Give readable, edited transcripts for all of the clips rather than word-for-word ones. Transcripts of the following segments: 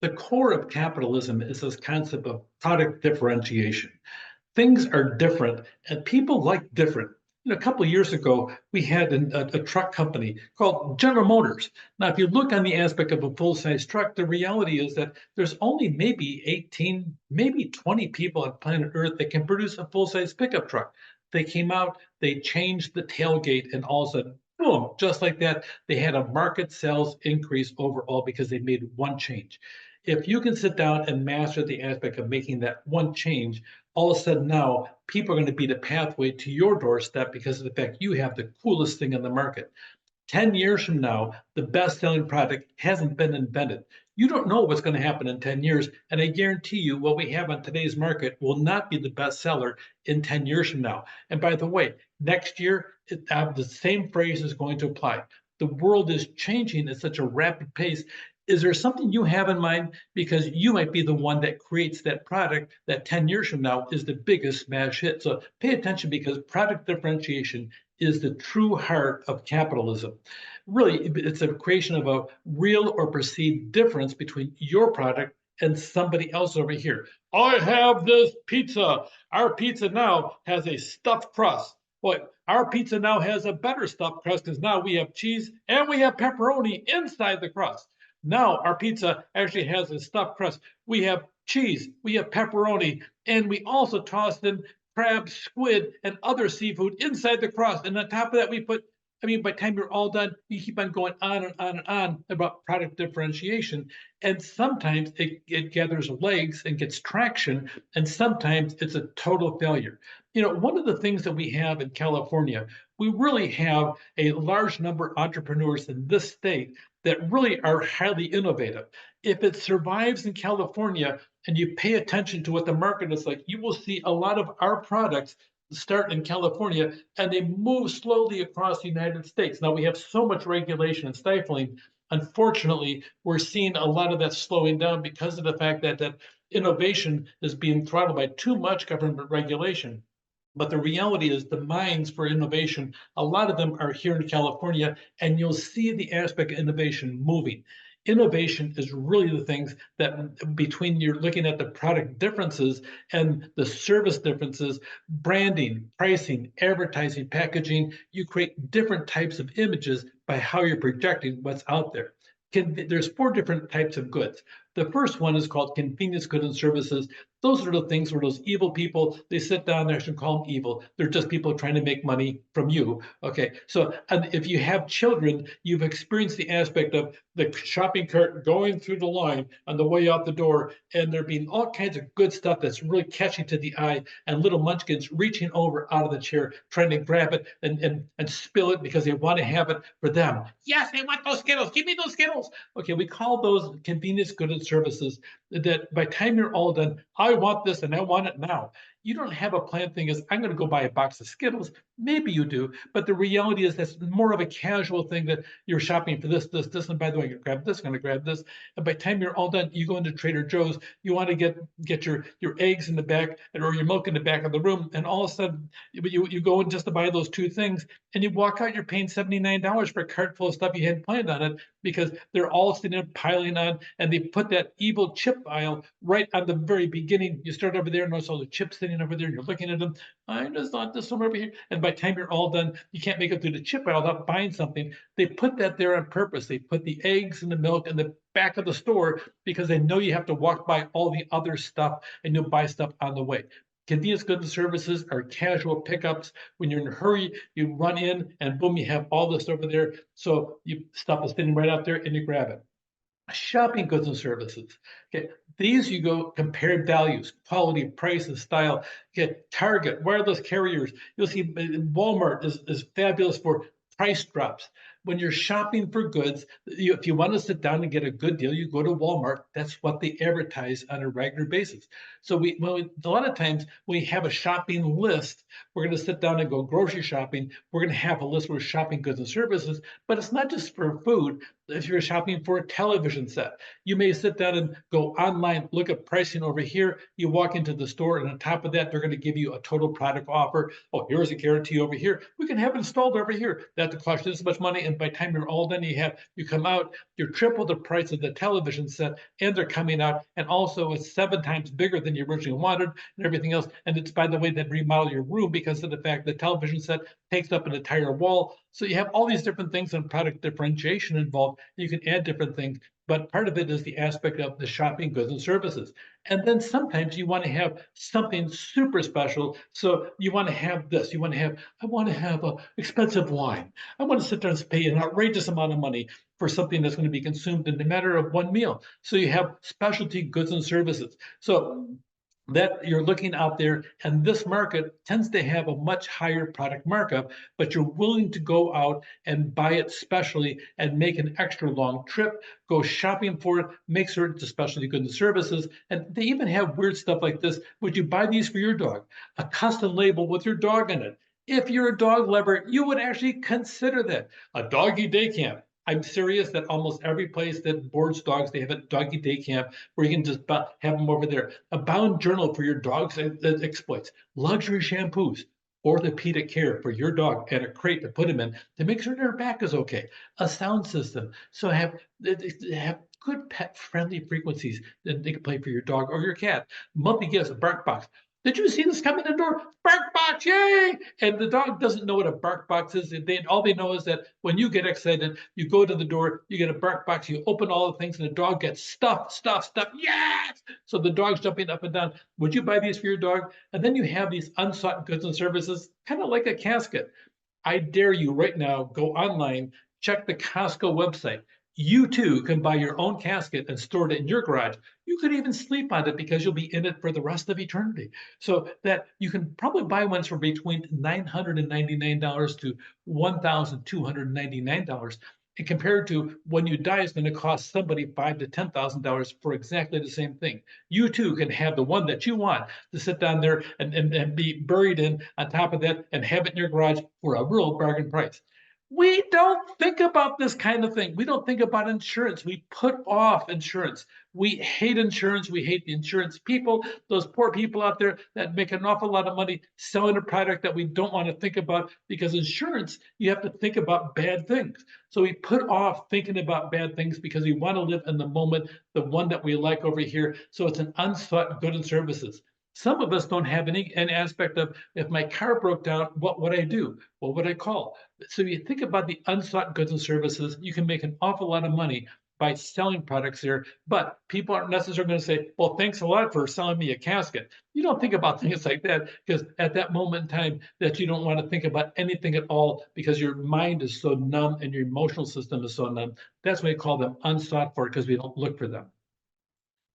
The core of capitalism is this concept of product differentiation. Things are different and people like different. A couple of years ago, we had a truck company called General Motors. Now, if you look on the aspect of a full-size truck, the reality is that there's only maybe 18, maybe 20 people on planet Earth that can produce a full-size pickup truck. They came out, they changed the tailgate, and all of a sudden, boom, just like that, they had a market sales increase overall because they made one change. If you can sit down and master the aspect of making that one change, all of a sudden now people are going to be the pathway to your doorstep because of the fact you have the coolest thing in the market. 10 years from now, the best selling product hasn't been invented. You don't know what's going to happen in 10 years. And I guarantee you, what we have on today's market will not be the best seller in 10 years from now. And by the way, next year, the same phrase is going to apply. The world is changing at such a rapid pace. Is there something you have in mind? Because you might be the one that creates that product that 10 years from now is the biggest smash hit. So pay attention because product differentiation is the true heart of capitalism. Really, it's a creation of a real or perceived difference between your product and somebody else over here. I have this pizza. Our pizza now has a stuffed crust. Boy, our pizza now has a better stuffed crust because now we have cheese and we have pepperoni inside the crust. Now our pizza actually has a stuffed crust. We have cheese, we have pepperoni, and we also tossed in crab, squid, and other seafood inside the crust. And on top of that, we put, I mean, by the time you're all done, you keep on going on and on and on about product differentiation. And sometimes it gathers legs and gets traction, and sometimes it's a total failure. One of the things that we have in California, we really have a large number of entrepreneurs in this state that really are highly innovative. If it survives in California and you pay attention to what the market is like, you will see a lot of our products start in California and they move slowly across the United States. Now we have so much regulation and stifling. Unfortunately, we're seeing a lot of that slowing down because of the fact that innovation is being throttled by too much government regulation. But the reality is the minds for innovation, a lot of them are here in California, and you'll see the aspect of innovation moving. Innovation is really the things that between you're looking at the product differences and the service differences, branding, pricing, advertising, packaging, you create different types of images by how you're projecting what's out there. There's four different types of goods. The first one is called convenience goods and services. Those are the things where those evil people, they sit down there, I should call them evil. They're just people trying to make money from you. Okay, so and if you have children, you've experienced the aspect of the shopping cart going through the line on the way out the door, and there being all kinds of good stuff that's really catchy to the eye, and little munchkins reaching over out of the chair, trying to grab it and spill it because they want to have it for them. Yes, they want those Skittles. Give me those Skittles. Okay, we call those convenience goods and services that by the time you're all done, I want this and I want it now. You don't have a plan thing is I'm going to go buy a box of Skittles. Maybe you do, but the reality is that's more of a casual thing that you're shopping for this, this, this, and by the way, I'm going to grab this, I'm going to grab this. And by the time you're all done, you go into Trader Joe's, you want to get your eggs in the back or your milk in the back of the room, and all of a sudden you go in just to buy those two things, and you walk out, you're paying $79 for a cart full of stuff you hadn't planned on it because they're all sitting there piling on, and they put that evil chip aisle right on the very beginning. You start over there and notice all the chips sitting over there, and you're looking at them. I just want this one over here. And by the time you're all done, you can't make it through the chip aisle without buying something. They put that there on purpose. They put the eggs and the milk in the back of the store because they know you have to walk by all the other stuff and you'll buy stuff on the way. Convenience goods and services are casual pickups. When you're in a hurry, you run in and boom, you have all this over there. So you stuff is sitting right out there and you grab it. Shopping goods and services. Okay, these you go compare values, quality, price, and style. Okay, Target, wireless carriers. You'll see Walmart is fabulous for price drops. When you're shopping for goods, if you want to sit down and get a good deal, you go to Walmart. That's what they advertise on a regular basis. So a lot of times we have a shopping list. We're going to sit down and go grocery shopping. We're going to have a list for shopping goods and services, but it's not just for food. If you're shopping for a television set, you may sit down and go online, look at pricing over here. You walk into the store, and on top of that, they're going to give you a total product offer. Oh, here's a guarantee over here. We can have it installed over here. That cost you this much money, and by the time you're all done, you come out, you're triple the price of the television set, and they're coming out, and also it's 7 times bigger than you originally wanted, and everything else. And it's by the way that remodel your room because of the fact the television set takes up an entire wall. So you have all these different things in product differentiation involved. You can add different things, but part of it is the aspect of the shopping goods and services. And then sometimes you want to have something super special. So you want to have this. You want to have, I want to have a expensive wine. I want to sit there and pay an outrageous amount of money for something that's going to be consumed in the matter of one meal. So you have specialty goods and services. So that you're looking out there, and this market tends to have a much higher product markup, but you're willing to go out and buy it specially and make an extra long trip, go shopping for it, make certain it's a specialty goods and services. And they even have weird stuff like this. Would you buy these for your dog? A custom label with your dog in it. If you're a dog lover, you would actually consider that. A doggy day camp. I'm serious that almost every place that boards dogs, they have a doggy day camp where you can just have them over there. A bound journal for your dog's exploits, luxury shampoos, orthopedic care for your dog, and a crate to put them in to make sure their back is okay. A sound system, so have good pet friendly frequencies that they can play for your dog or your cat. Monthly gifts, a bark box. Did you see this coming in the door? Bark box, yay! And the dog doesn't know what a bark box is. All they know is that when you get excited, you go to the door, you get a bark box, you open all the things, and the dog gets stuffed. Yes! So the dog's jumping up and down. Would you buy these for your dog? And then you have these unsought goods and services, kind of like a casket. I dare you right now, go online, check the Costco website. You too can buy your own casket and store it in your garage. You could even sleep on it because you'll be in it for the rest of eternity. So that you can probably buy ones for between $999 to $1,299. And compared to when you die, it's going to cost somebody $5,000 to $10,000 for exactly the same thing. You too can have the one that you want to sit down there and be buried in on top of that and have it in your garage for a real bargain price. We don't think about this kind of thing. We don't think about insurance. We put off insurance. We hate insurance. We hate the insurance people, those poor people out there that make an awful lot of money selling a product that we don't want to think about because insurance, you have to think about bad things. So we put off thinking about bad things because we want to live in the moment, the one that we like over here. So it's an unsought good and services. Some of us don't have any aspect of if my car broke down, what would I do? What would I call? So you think about the unsought goods and services, you can make an awful lot of money by selling products there, but people aren't necessarily going to say, well, thanks a lot for selling me a casket. You don't think about things like that because at that moment in time that you don't want to think about anything at all because your mind is so numb and your emotional system is so numb. That's why we call them unsought for because we don't look for them.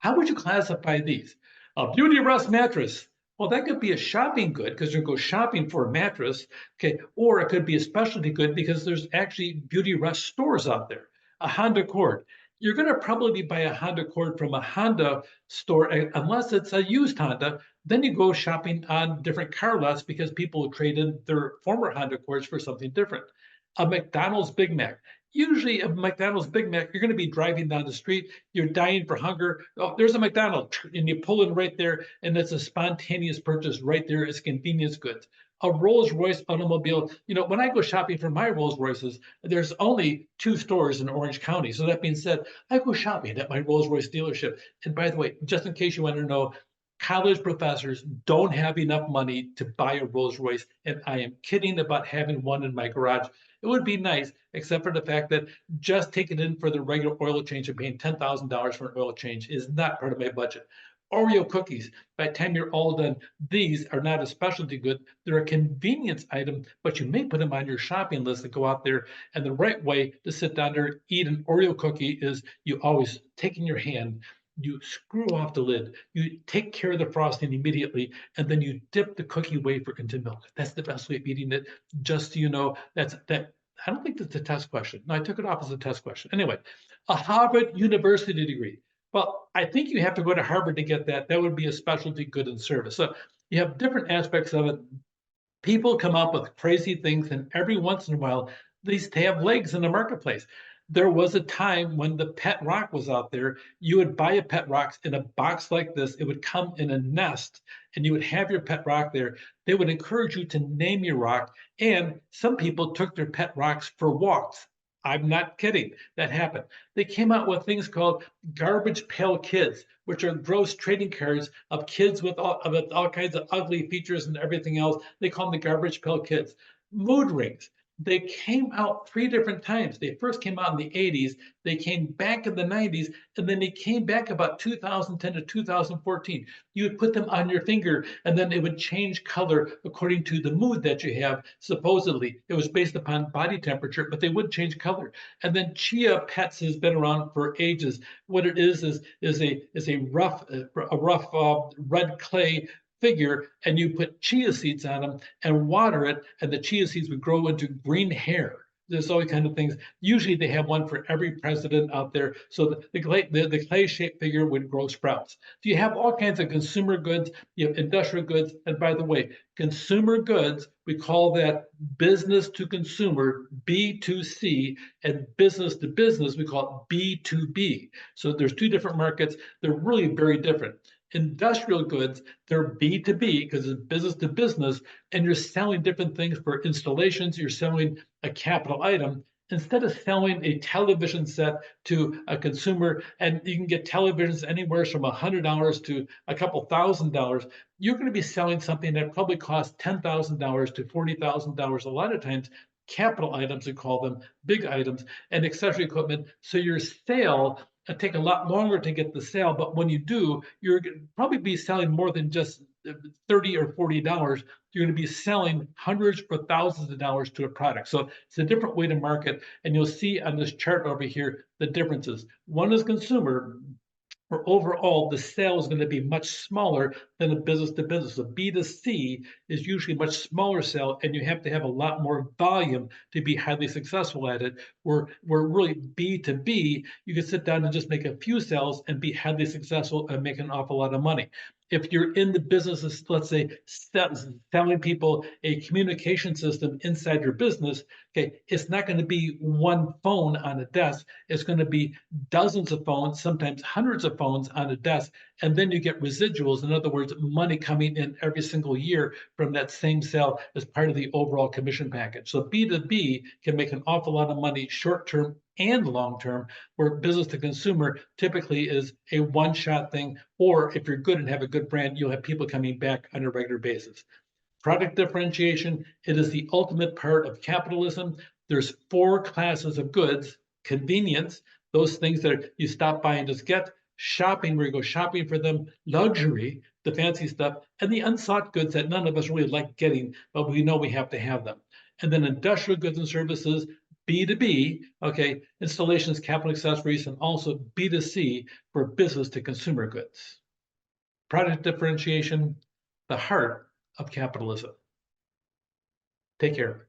How would you classify these? A Beauty Rest mattress. Well, that could be a shopping good because you go shopping for a mattress, okay, or it could be a specialty good because there's actually Beauty Rest stores out there. A Honda cord. You're going to probably buy a Honda cord from a Honda store unless it's a used Honda. Then you go shopping on different car lots because people will trade in their former Honda cords for something different. A McDonald's Big Mac. Usually, a McDonald's Big Mac, you're going to be driving down the street, you're dying for hunger. Oh, there's a McDonald's, and you pull in right there, and it's a spontaneous purchase right there. It's convenience goods. A Rolls Royce automobile. You know, when I go shopping for my Rolls Royces, there's only 2 stores in Orange County. So that being said, I go shopping at my Rolls Royce dealership. And by the way, just in case you want to know, college professors don't have enough money to buy a Rolls Royce, and I am kidding about having one in my garage. It would be nice, except for the fact that just taking it in for the regular oil change and paying $10,000 for an oil change is not part of my budget. Oreo cookies, by the time you're all done, these are not a specialty good. They're a convenience item, but you may put them on your shopping list to go out there. And the right way to sit down there, eat an Oreo cookie is you always take in your hand, you screw off the lid, you take care of the frosting immediately, and then you dip the cookie wafer into milk. That's the best way of eating it. Just so you know, that. I don't think that's a test question. No, I took it off as a test question. Anyway, a Harvard University degree. Well, I think you have to go to Harvard to get that. That would be a specialty good and service. So you have different aspects of it. People come up with crazy things, and every once in a while, these have legs in the marketplace. There was a time when the pet rock was out there. You would buy a pet rock in a box like this. It would come in a nest, and you would have your pet rock there. They would encourage you to name your rock, and some people took their pet rocks for walks. I'm not kidding. That happened. They came out with things called garbage pail kids, which are gross trading cards of kids with all kinds of ugly features and everything else. They call them the garbage pail kids. Mood rings. They came out three different times. They first came out in the 80s, they came back in the 90s, and then they came back about 2010 to 2014. You would put them on your finger, and then it would change color according to the mood that you have. Supposedly, it was based upon body temperature, but they would change color. And then Chia Pets has been around for ages. What it is a rough red clay figure, and you put chia seeds on them and water it, and the chia seeds would grow into green hair. There's all kind of things. Usually they have one for every president out there. So the clay shaped figure would grow sprouts. So you have all kinds of consumer goods, you have industrial goods. And by the way, consumer goods, we call that business to consumer, B2C, and business to business, we call it B2B. So there's two different markets. They're really very different. Industrial goods, they're B2B because it's business to business, and you're selling different things for installations. You're selling a capital item instead of selling a television set to a consumer, and you can get televisions anywhere from $100 to a couple $1,000. You're going to be selling something that probably costs $10,000 to $40,000 a lot of times. Capital items, we call them, big items, and accessory equipment. So your sale take a lot longer to get the sale, but when you do, you're probably be selling more than just $30 or $40. You're going to be selling hundreds or thousands of dollars to a product. So it's a different way to market, and you'll see on this chart over here the differences. One is consumer, where overall the sale is going to be much smaller than a business to business. A B2C is usually a much smaller sale, and you have to have a lot more volume to be highly successful at it. Where really B2B, you can sit down and just make a few sales and be highly successful and make an awful lot of money. If you're in the business of, let's say, selling people a communication system inside your business, okay, it's not going to be one phone on a desk. It's going to be dozens of phones, sometimes hundreds of phones on a desk, and then you get residuals. In other words, money coming in every single year from that same sale as part of the overall commission package. So B2B can make an awful lot of money short term and long term, where business to consumer typically is a one-shot thing, or if you're good and have a good brand, you'll have people coming back on a regular basis. Product differentiation, it is the ultimate part of capitalism. There's four classes of goods: convenience, those things that you stop by and just get; shopping, where you go shopping for them; luxury, the fancy stuff; and the unsought goods that none of us really like getting, but we know we have to have them. And then industrial goods and services, B2B, okay, installations, capital accessories, and also B2C for business to consumer goods. Product differentiation, the heart of capitalism. Take care.